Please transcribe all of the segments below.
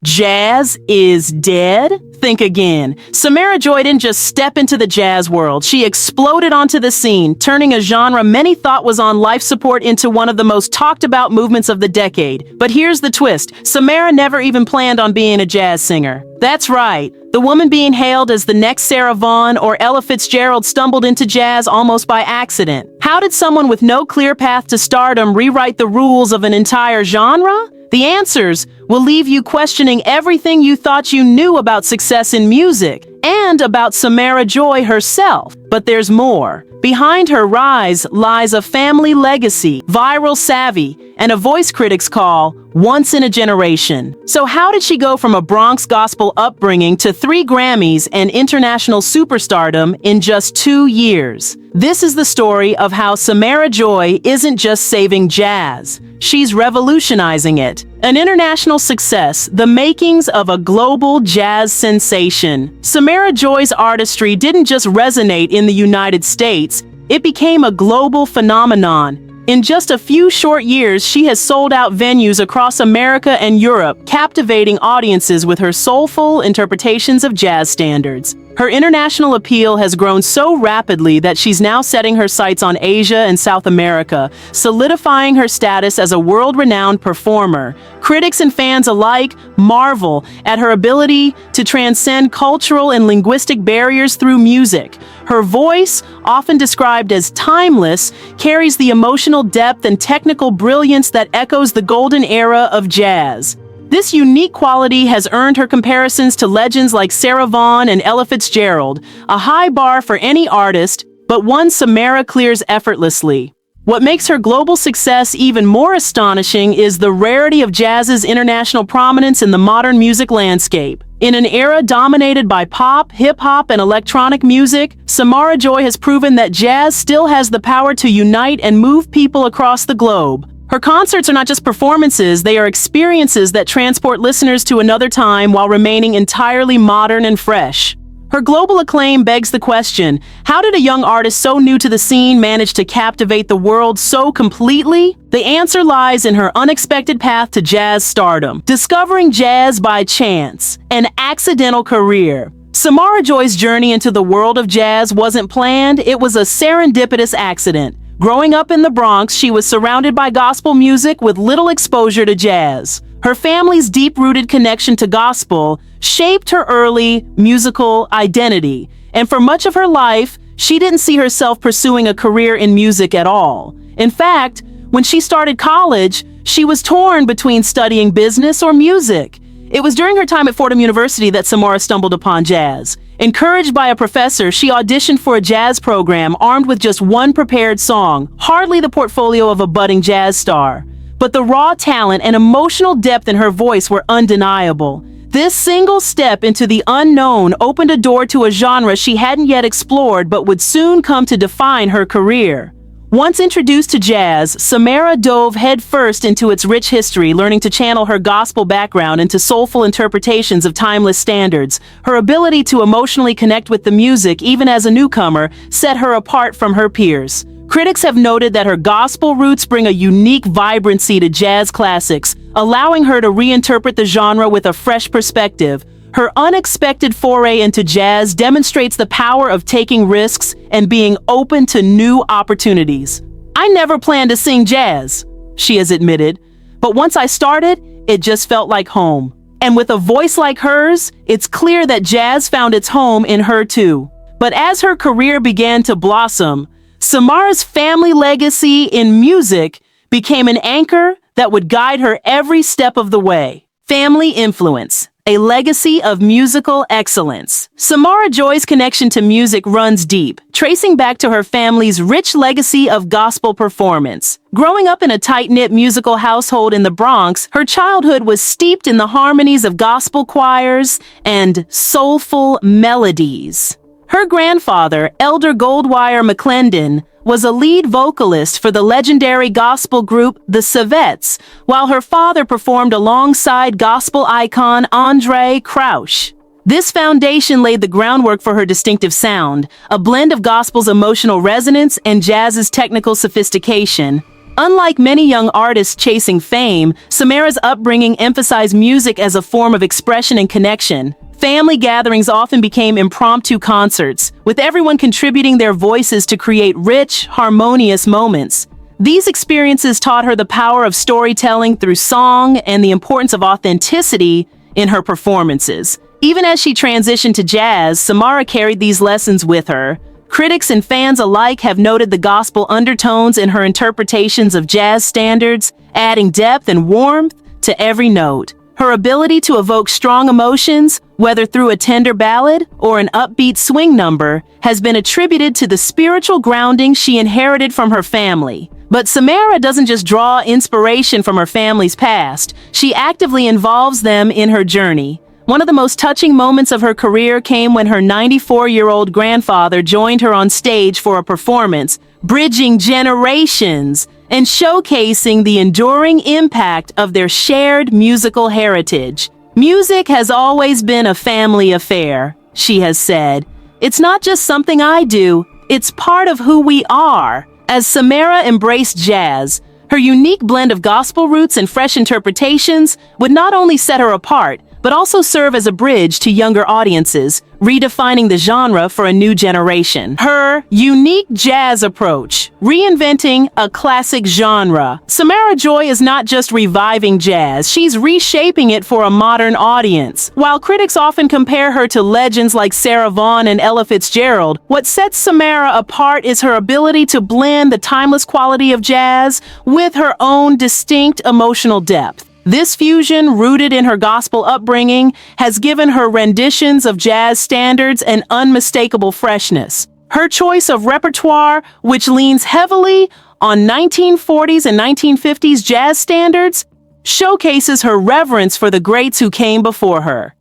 Jazz is dead? Think again. Samara Joy didn't just step into the jazz world. She exploded onto the scene, turning a genre many thought was on life support into one of the most talked about movements of the decade. But here's the twist. Samara never even planned on being a jazz singer. That's right. The woman being hailed as the next Sarah Vaughan or Ella Fitzgerald stumbled into jazz almost by accident. How did someone with no clear path to stardom rewrite the rules of an entire genre? The answers will leave you questioning everything you thought you knew about success in music and about Samara Joy herself. But there's more. Behind her rise lies a family legacy, viral savvy, and a voice critics call once in a generation. So how did she go from a Bronx gospel upbringing to 3 Grammys and international superstardom in just 2 years? This is the story of how Samara Joy isn't just saving jazz, she's revolutionizing it. An international success, the makings of a global jazz sensation. Samara Joy's artistry didn't just resonate in the United States, it became a global phenomenon. In just a few short years, she has sold out venues across America and Europe, captivating audiences with her soulful interpretations of jazz standards. Her international appeal has grown so rapidly that she's now setting her sights on Asia and South America, solidifying her status as a world-renowned performer. Critics and fans alike marvel at her ability to transcend cultural and linguistic barriers through music. Her voice, often described as timeless, carries the emotional depth and technical brilliance that echoes the golden era of jazz. This unique quality has earned her comparisons to legends like Sarah Vaughan and Ella Fitzgerald, a high bar for any artist, but one Samara clears effortlessly. What makes her global success even more astonishing is the rarity of jazz's international prominence in the modern music landscape. In an era dominated by pop, hip-hop, and electronic music, Samara Joy has proven that jazz still has the power to unite and move people across the globe. Her concerts are not just performances, they are experiences that transport listeners to another time while remaining entirely modern and fresh. Her global acclaim begs the question, how did a young artist so new to the scene manage to captivate the world so completely? The answer lies in her unexpected path to jazz stardom, discovering jazz by chance, an accidental career. Samara Joy's journey into the world of jazz wasn't planned, it was a serendipitous accident. Growing up in the Bronx, she was surrounded by gospel music with little exposure to jazz. Her family's deep-rooted connection to gospel shaped her early musical identity, and for much of her life, she didn't see herself pursuing a career in music at all. In fact, when she started college, she was torn between studying business or music. It was during her time at Fordham University that Samara stumbled upon jazz. Encouraged by a professor, she auditioned for a jazz program armed with just one prepared song, hardly the portfolio of a budding jazz star. But the raw talent and emotional depth in her voice were undeniable. This single step into the unknown opened a door to a genre she hadn't yet explored but would soon come to define her career. Once introduced to jazz, Samara dove headfirst into its rich history, learning to channel her gospel background into soulful interpretations of timeless standards. Her ability to emotionally connect with the music, even as a newcomer, set her apart from her peers. Critics have noted that her gospel roots bring a unique vibrancy to jazz classics, allowing her to reinterpret the genre with a fresh perspective. Her unexpected foray into jazz demonstrates the power of taking risks and being open to new opportunities. "I never planned to sing jazz," she has admitted, "but once I started, it just felt like home." And with a voice like hers, it's clear that jazz found its home in her too. But as her career began to blossom, Samara's family legacy in music became an anchor that would guide her every step of the way. Family influence. A legacy of musical excellence. Samara Joy's connection to music runs deep, tracing back to her family's rich legacy of gospel performance. Growing up in a tight-knit musical household in the Bronx, her childhood was steeped in the harmonies of gospel choirs and soulful melodies. Her grandfather, Elder Goldwire McClendon, was a lead vocalist for the legendary gospel group The Savettes, while her father performed alongside gospel icon Andraé Crouch. This foundation laid the groundwork for her distinctive sound, a blend of gospel's emotional resonance and jazz's technical sophistication. Unlike many young artists chasing fame, Samara's upbringing emphasized music as a form of expression and connection. Family gatherings often became impromptu concerts, with everyone contributing their voices to create rich, harmonious moments. These experiences taught her the power of storytelling through song and the importance of authenticity in her performances. Even as she transitioned to jazz, Samara carried these lessons with her. Critics and fans alike have noted the gospel undertones in her interpretations of jazz standards, adding depth and warmth to every note. Her ability to evoke strong emotions, whether through a tender ballad or an upbeat swing number, has been attributed to the spiritual grounding she inherited from her family. But Samara doesn't just draw inspiration from her family's past, she actively involves them in her journey. One of the most touching moments of her career came when her 94-year-old grandfather joined her on stage for a performance, bridging generations and showcasing the enduring impact of their shared musical heritage. "Music has always been a family affair," she has said. "It's not just something I do, it's part of who we are." As Samara embraced jazz, her unique blend of gospel roots and fresh interpretations would not only set her apart, but also serve as a bridge to younger audiences, redefining the genre for a new generation. Her unique jazz approach, reinventing a classic genre. Samara Joy is not just reviving jazz, she's reshaping it for a modern audience. While critics often compare her to legends like Sarah Vaughan and Ella Fitzgerald, what sets Samara apart is her ability to blend the timeless quality of jazz with her own distinct emotional depth. This fusion, rooted in her gospel upbringing, has given her renditions of jazz standards an unmistakable freshness. Her choice of repertoire, which leans heavily on 1940s and 1950s jazz standards, showcases her reverence for the greats who came before her.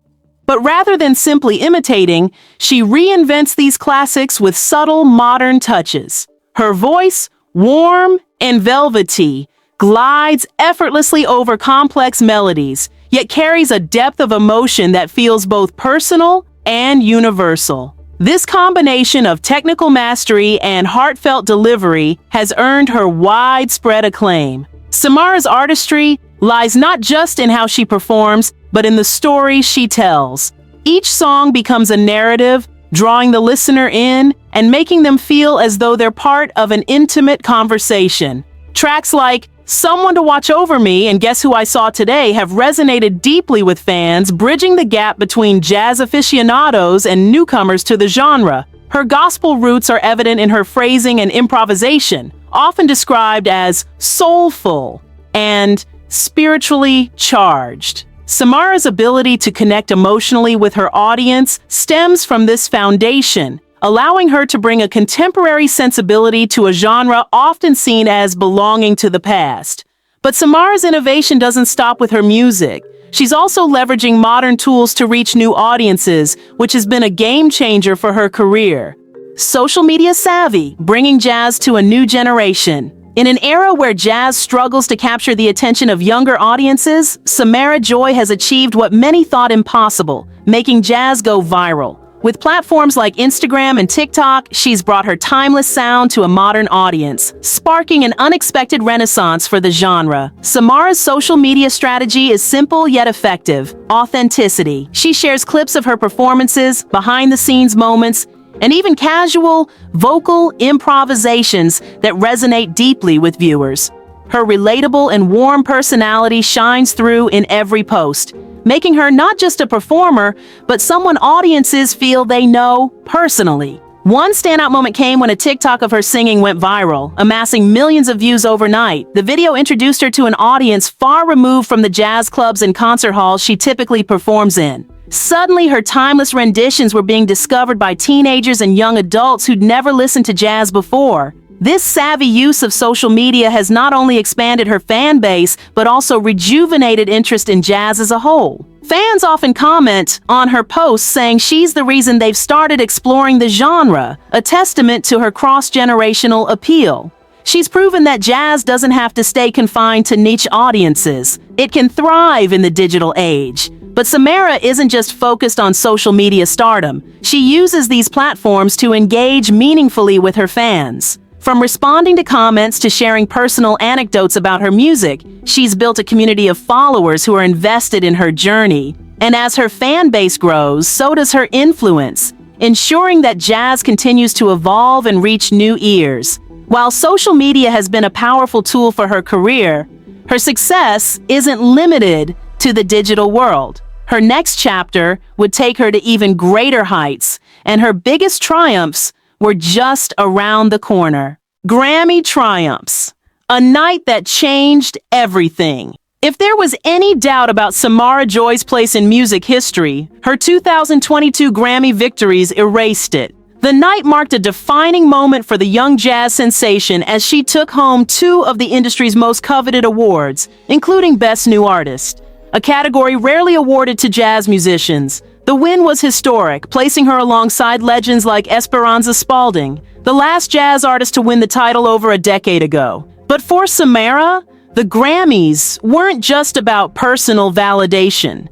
But rather than simply imitating, she reinvents these classics with subtle modern touches. Her voice, warm and velvety, glides effortlessly over complex melodies, yet carries a depth of emotion that feels both personal and universal. This combination of technical mastery and heartfelt delivery has earned her widespread acclaim. Samara's artistry lies not just in how she performs, but in the stories she tells. Each song becomes a narrative, drawing the listener in and making them feel as though they're part of an intimate conversation. Tracks like "Someone to Watch Over Me" and "Guess Who I Saw Today" have resonated deeply with fans, bridging the gap between jazz aficionados and newcomers to the genre. Her gospel roots are evident in her phrasing and improvisation, often described as soulful and spiritually charged. Samara's ability to connect emotionally with her audience stems from this foundation, allowing her to bring a contemporary sensibility to a genre often seen as belonging to the past. But Samara's innovation doesn't stop with her music. She's also leveraging modern tools to reach new audiences, which has been a game changer for her career. Social media savvy, bringing jazz to a new generation. In an era where jazz struggles to capture the attention of younger audiences, Samara Joy has achieved what many thought impossible, making jazz go viral. With platforms like Instagram and TikTok, she's brought her timeless sound to a modern audience, sparking an unexpected renaissance for the genre. Samara's social media strategy is simple yet effective: authenticity. She shares clips of her performances, behind-the-scenes moments, and even casual, vocal improvisations that resonate deeply with viewers. Her relatable and warm personality shines through in every post, making her not just a performer, but someone audiences feel they know personally. One standout moment came when a TikTok of her singing went viral, amassing millions of views overnight. The video introduced her to an audience far removed from the jazz clubs and concert halls she typically performs in. Suddenly, her timeless renditions were being discovered by teenagers and young adults who'd never listened to jazz before. This savvy use of social media has not only expanded her fan base, but also rejuvenated interest in jazz as a whole. Fans often comment on her posts saying she's the reason they've started exploring the genre, a testament to her cross-generational appeal. She's proven that jazz doesn't have to stay confined to niche audiences. It can thrive in the digital age. But Samara isn't just focused on social media stardom. She uses these platforms to engage meaningfully with her fans. From responding to comments to sharing personal anecdotes about her music, she's built a community of followers who are invested in her journey. And as her fan base grows, so does her influence, ensuring that jazz continues to evolve and reach new ears. While social media has been a powerful tool for her career, her success isn't limited to the digital world. Her next chapter would take her to even greater heights, and her biggest triumphs were just around the corner. Grammy triumphs. A night that changed everything. If there was any doubt about Samara Joy's place in music history, her 2022 Grammy victories erased it. The night marked a defining moment for the young jazz sensation as she took home two of the industry's most coveted awards, including Best New Artist, a category rarely awarded to jazz musicians. The win was historic, placing her alongside legends like Esperanza Spalding, the last jazz artist to win the title over a decade ago. But for Samara, the Grammys weren't just about personal validation.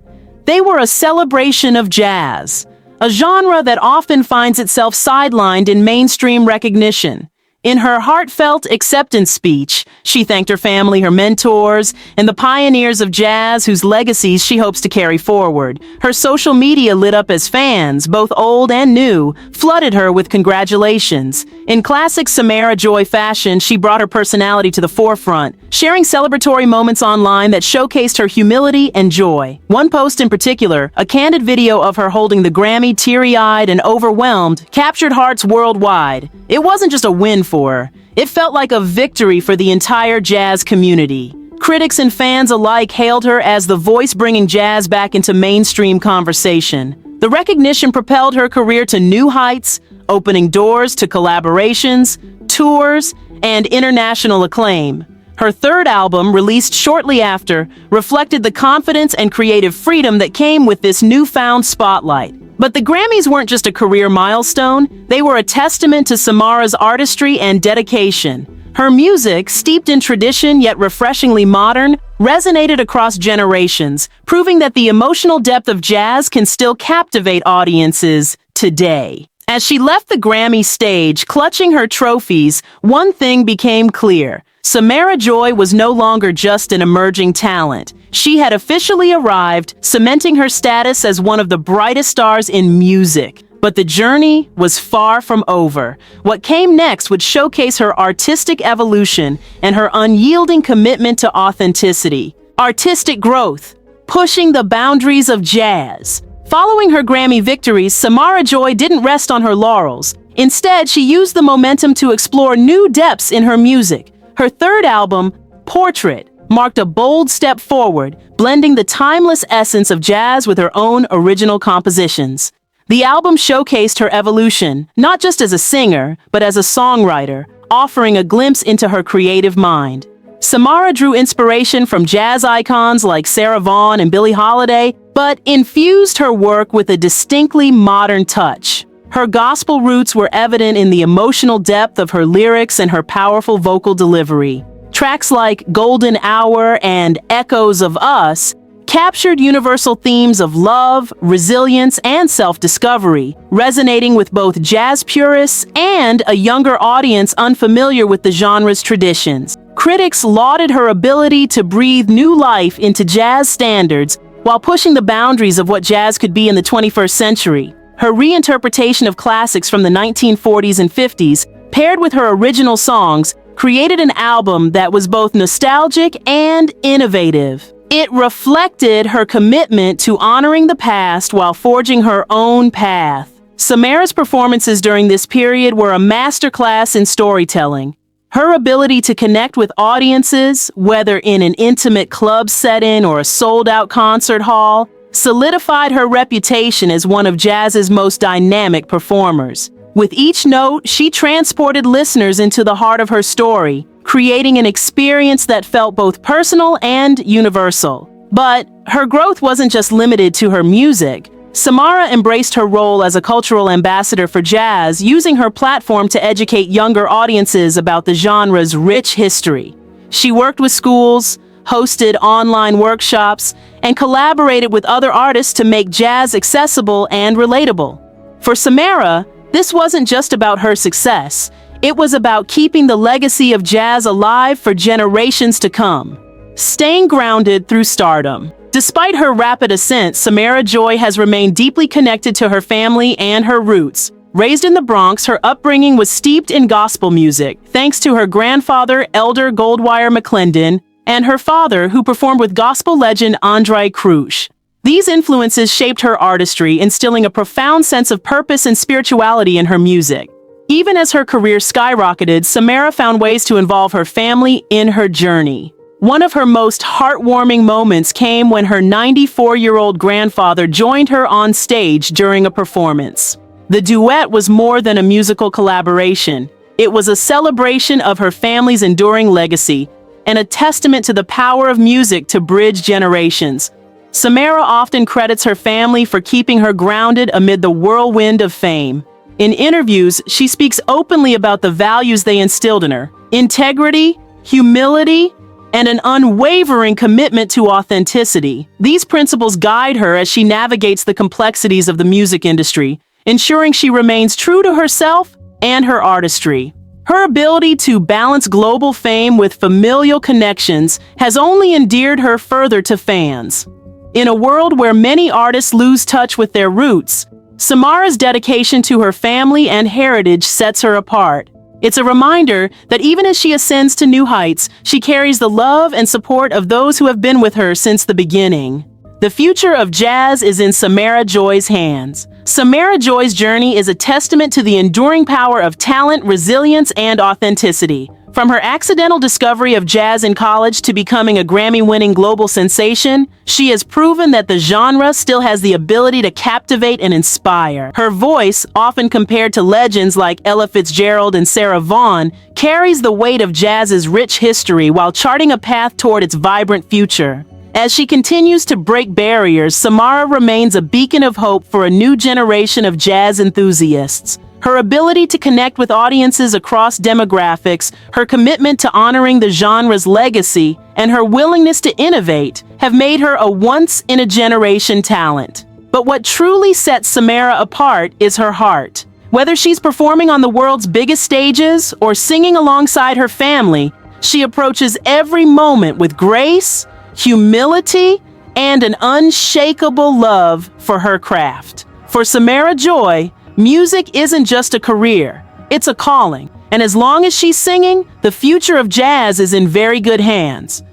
They were a celebration of jazz, a genre that often finds itself sidelined in mainstream recognition. In her heartfelt acceptance speech, she thanked her family, her mentors, and the pioneers of jazz whose legacies she hopes to carry forward. Her social media lit up as fans, both old and new, flooded her with congratulations. In classic Samara Joy fashion, she brought her personality to the forefront, sharing celebratory moments online that showcased her humility and joy. One post in particular, a candid video of her holding the Grammy, teary-eyed and overwhelmed, captured hearts worldwide. It wasn't just a win for her. It felt like a victory for the entire jazz community. Critics and fans alike hailed her as the voice bringing jazz back into mainstream conversation. The recognition propelled her career to new heights, opening doors to collaborations, tours, and international acclaim. Her third album, released shortly after, reflected the confidence and creative freedom that came with this newfound spotlight. But the Grammys weren't just a career milestone, they were a testament to Samara's artistry and dedication. Her music, steeped in tradition yet refreshingly modern, resonated across generations, proving that the emotional depth of jazz can still captivate audiences today. As she left the Grammy stage, clutching her trophies, one thing became clear. Samara Joy was no longer just an emerging talent. She had officially arrived, cementing her status as one of the brightest stars in music. But the journey was far from over. What came next would showcase her artistic evolution and her unyielding commitment to authenticity. Artistic growth, pushing the boundaries of jazz. Following her Grammy victories, Samara Joy didn't rest on her laurels. Instead, she used the momentum to explore new depths in her music. Her third album, Portrait, marked a bold step forward, blending the timeless essence of jazz with her own original compositions. The album showcased her evolution, not just as a singer, but as a songwriter, offering a glimpse into her creative mind. Samara drew inspiration from jazz icons like Sarah Vaughan and Billie Holiday, but infused her work with a distinctly modern touch. Her gospel roots were evident in the emotional depth of her lyrics and her powerful vocal delivery. Tracks like Golden Hour and Echoes of Us captured universal themes of love, resilience, and self-discovery, resonating with both jazz purists and a younger audience unfamiliar with the genre's traditions. Critics lauded her ability to breathe new life into jazz standards while pushing the boundaries of what jazz could be in the 21st century. Her reinterpretation of classics from the 1940s and 50s, paired with her original songs, created an album that was both nostalgic and innovative. It reflected her commitment to honoring the past while forging her own path. Samara's performances during this period were a masterclass in storytelling. Her ability to connect with audiences, whether in an intimate club setting or a sold-out concert hall, solidified her reputation as one of jazz's most dynamic performers. With each note, she transported listeners into the heart of her story, creating an experience that felt both personal and universal. But her growth wasn't just limited to her music. Samara embraced her role as a cultural ambassador for jazz, using her platform to educate younger audiences about the genre's rich history. She worked with schools, hosted online workshops, and collaborated with other artists to make jazz accessible and relatable. For Samara, this wasn't just about her success. It was about keeping the legacy of jazz alive for generations to come. Staying grounded through stardom. Despite her rapid ascent, Samara Joy has remained deeply connected to her family and her roots. Raised in the Bronx, her upbringing was steeped in gospel music, thanks to her grandfather, Elder Goldwire McClendon, and her father, who performed with gospel legend Andre Crouch. These influences shaped her artistry, instilling a profound sense of purpose and spirituality in her music. Even as her career skyrocketed, Samara found ways to involve her family in her journey. One of her most heartwarming moments came when her 94-year-old grandfather joined her on stage during a performance. The duet was more than a musical collaboration. It was a celebration of her family's enduring legacy and a testament to the power of music to bridge generations. Samara often credits her family for keeping her grounded amid the whirlwind of fame. In interviews, she speaks openly about the values they instilled in her: integrity, humility, and an unwavering commitment to authenticity. These principles guide her as she navigates the complexities of the music industry, ensuring she remains true to herself and her artistry. Her ability to balance global fame with familial connections has only endeared her further to fans. In a world where many artists lose touch with their roots, Samara's dedication to her family and heritage sets her apart. It's a reminder that even as she ascends to new heights, she carries the love and support of those who have been with her since the beginning. The future of jazz is in Samara Joy's hands. Samara Joy's journey is a testament to the enduring power of talent, resilience, and authenticity. From her accidental discovery of jazz in college to becoming a Grammy-winning global sensation, she has proven that the genre still has the ability to captivate and inspire. Her voice, often compared to legends like Ella Fitzgerald and Sarah Vaughan, carries the weight of jazz's rich history while charting a path toward its vibrant future. As she continues to break barriers, Samara remains a beacon of hope for a new generation of jazz enthusiasts. Her ability to connect with audiences across demographics, her commitment to honoring the genre's legacy, and her willingness to innovate have made her a once-in-a-generation talent. But what truly sets Samara apart is her heart. Whether she's performing on the world's biggest stages or singing alongside her family, she approaches every moment with grace, humility, and an unshakable love for her craft. For Samara Joy, music isn't just a career, it's a calling. And as long as she's singing, the future of jazz is in very good hands.